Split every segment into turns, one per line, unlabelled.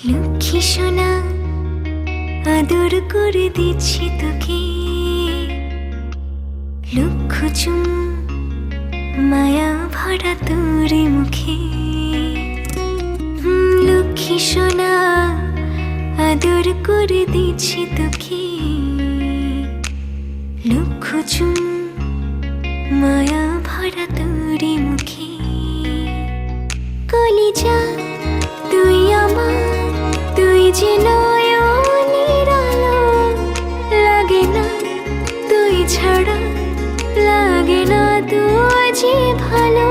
লক্ষ্মী সোনা আদর করে দিচ্ছি তোকে, লক্ষ চুম মায়া ভরা তোর মুখে। লক্ষ্মী সোনা আদর করে দিচ্ছি তোকে, লক্ষ চুম মায়া ভরা তোর মুখে। কলিজা তুই আমার, তুই যে নয়নের আলো, লাগে না তুই ছাড়া, লাগে না তুই যে ভালো।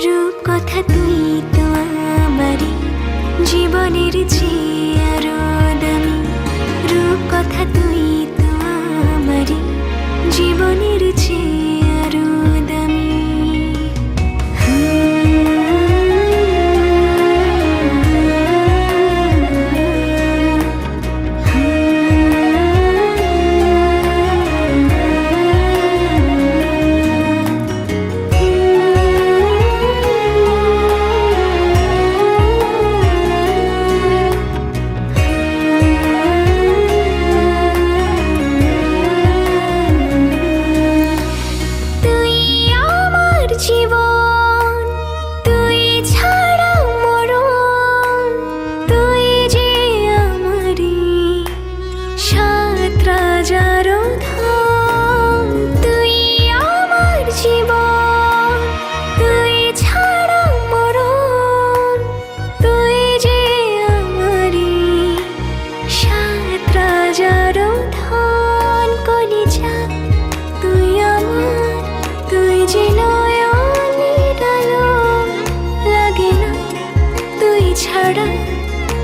রূপ কথা তুই তো আমারই জীবনের চেয়ে আরো দামি, রূপ কথা তুই তো আমারই জীবনের চেয়ে আরো দামি।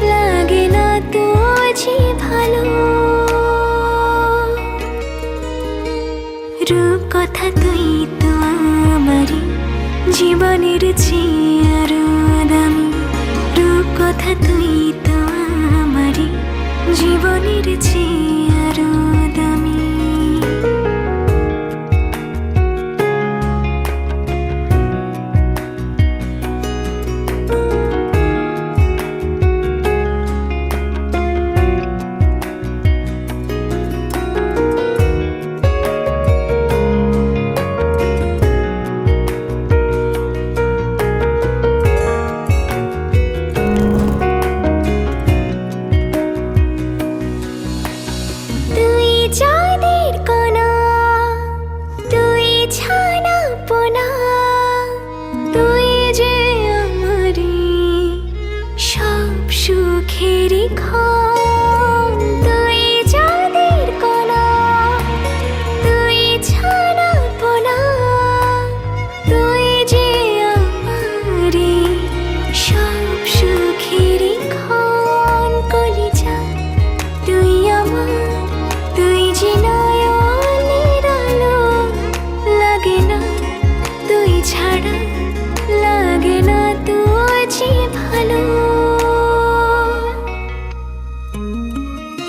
লাগে না তোর যে ভালো। রূপ কথা তুই তো আমারই জীবনের চেয়ে আরো দামি, রূপ কথা তুই তো আমারই জীবনের চেয়ে আরো দামি। চাঁদের কণা তুই ছানা পোনা, তুই যে আমারি সব সুখেরই ক্ষণ। তুই চাঁদের কণা তুই ছানা পোনা, তুই যে আমারি সব সুখেরই ক্ষণ। কলিজা তুই আমার, তুই যে নয়নের আলো, লাগে না তুই ছাড়া, লাগে না তুই যে ভালো।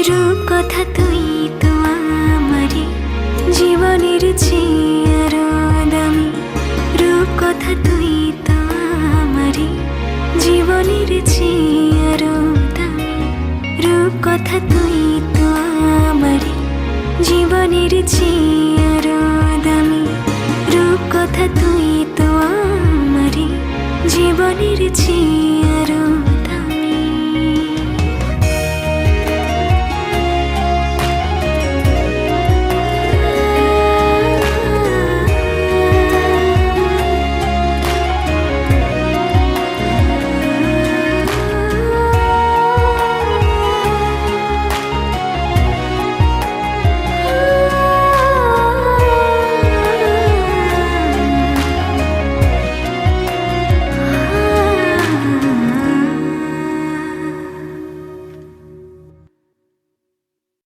রূপ কথা তুই তো আমারই জীবনের চেয়ে আরো দামি, রূপ কথা তুই তো আমারই জীবনের চেয়ে আরো দামি, রূপ কথা তুই তো আমারই জীবনের চেয়ে আরো দামি, রূপ কথা তুই তো আমারই জীবনের চেয়ে